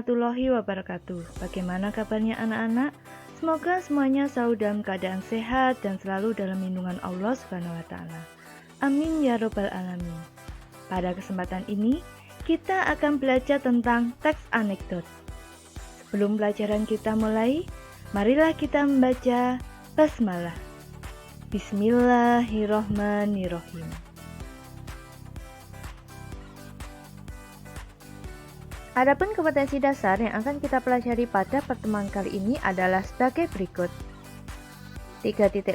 warahmatullahi wabarakatuh. Bagaimana kabarnya anak-anak? Semoga semuanya selalu dalam keadaan sehat dan selalu dalam lindungan Allah Subhanahu wa taala. Amin ya robbal alamin. Pada kesempatan ini, kita akan belajar tentang teks anekdot. Sebelum pelajaran kita mulai, marilah kita membaca basmalah. Bismillahirrohmanirrohim. Adapun kompetensi dasar yang akan kita pelajari pada pertemuan kali ini adalah sebagai berikut. 3.5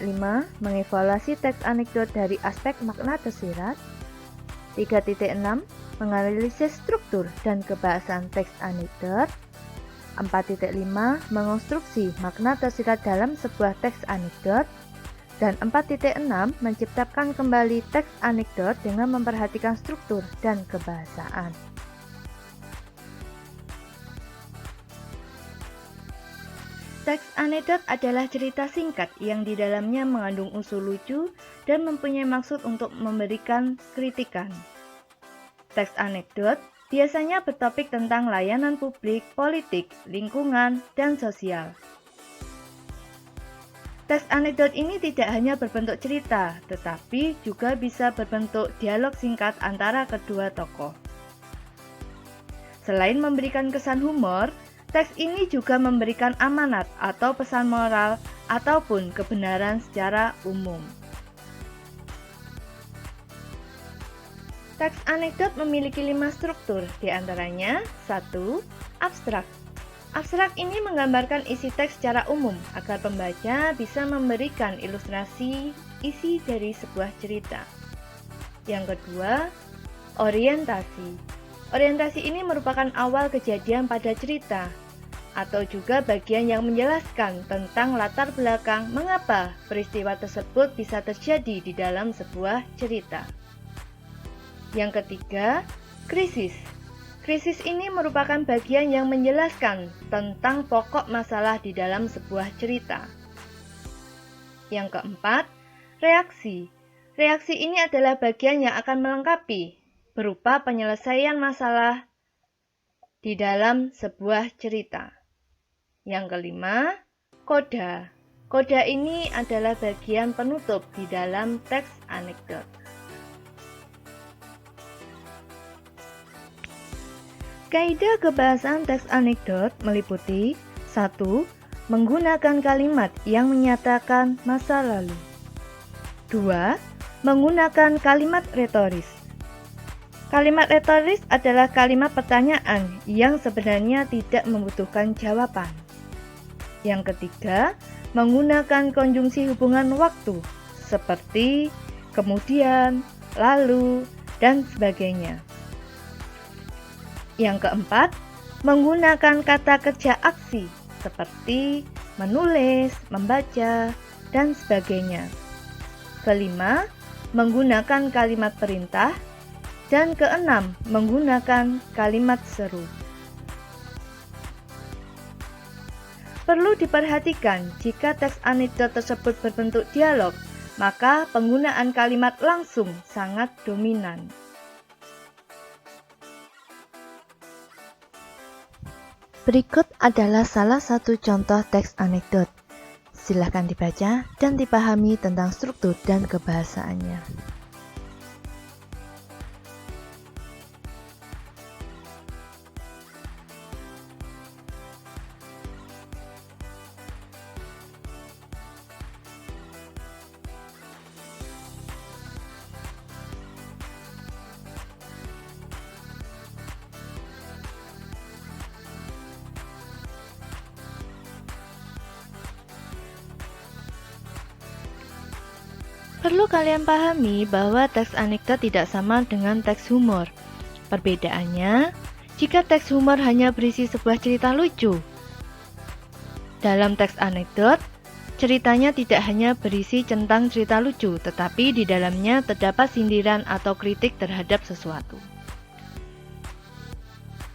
mengevaluasi teks anekdot dari aspek makna tersirat. 3.6 menganalisis struktur dan kebahasaan teks anekdot. 4.5 mengonstruksi makna tersirat dalam sebuah teks anekdot. Dan 4.6 menciptakan kembali teks anekdot dengan memperhatikan struktur dan kebahasaan. Teks anekdot adalah cerita singkat yang di dalamnya mengandung unsur lucu dan mempunyai maksud untuk memberikan kritikan. Teks anekdot biasanya bertopik tentang layanan publik, politik, lingkungan, dan sosial. Teks anekdot ini tidak hanya berbentuk cerita, tetapi juga bisa berbentuk dialog singkat antara kedua tokoh. Selain memberikan kesan humor, teks ini juga memberikan amanat atau pesan moral ataupun kebenaran secara umum. Teks anekdot memiliki 5 struktur, diantaranya 1. Abstrak. Abstrak ini menggambarkan isi teks secara umum agar pembaca bisa memberikan ilustrasi isi dari sebuah cerita. Yang kedua, orientasi. Orientasi ini merupakan awal kejadian pada cerita, atau juga bagian yang menjelaskan tentang latar belakang mengapa peristiwa tersebut bisa terjadi di dalam sebuah cerita. Yang ketiga, krisis. Krisis ini merupakan bagian yang menjelaskan tentang pokok masalah di dalam sebuah cerita. Yang keempat, reaksi. Reaksi ini adalah bagian yang akan melengkapi, berupa penyelesaian masalah di dalam sebuah cerita. Yang kelima, koda. Koda ini adalah bagian penutup di dalam teks anekdot. Kaidah kebahasaan teks anekdot meliputi 1. Menggunakan kalimat yang menyatakan masa lalu. 2. Menggunakan kalimat retoris. Kalimat retoris adalah kalimat pertanyaan yang sebenarnya tidak membutuhkan jawaban. Yang ketiga, menggunakan konjungsi hubungan waktu seperti kemudian, lalu, dan sebagainya. Yang keempat, menggunakan kata kerja aksi seperti menulis, membaca, dan sebagainya. Kelima, menggunakan kalimat perintah. Dan keenam, menggunakan kalimat seru. Perlu diperhatikan, jika teks anekdot tersebut berbentuk dialog, maka penggunaan kalimat langsung sangat dominan. Berikut adalah salah satu contoh teks anekdot. Silakan dibaca dan dipahami tentang struktur dan kebahasaannya. Perlu kalian pahami bahwa teks anekdot tidak sama dengan teks humor. Perbedaannya, jika teks humor hanya berisi sebuah cerita lucu. Dalam teks anekdot, ceritanya tidak hanya berisi tentang cerita lucu, tetapi di dalamnya terdapat sindiran atau kritik terhadap sesuatu.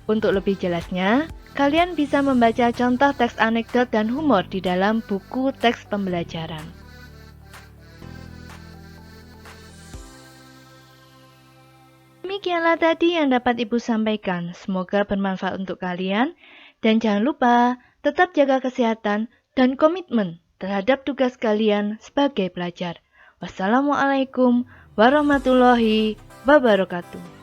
Untuk lebih jelasnya, kalian bisa membaca contoh teks anekdot dan humor di dalam buku teks pembelajaran. Demikianlah tadi yang dapat Ibu sampaikan. Semoga bermanfaat untuk kalian. Dan jangan lupa, tetap jaga kesehatan dan komitmen terhadap tugas kalian sebagai pelajar. Wassalamualaikum warahmatullahi wabarakatuh.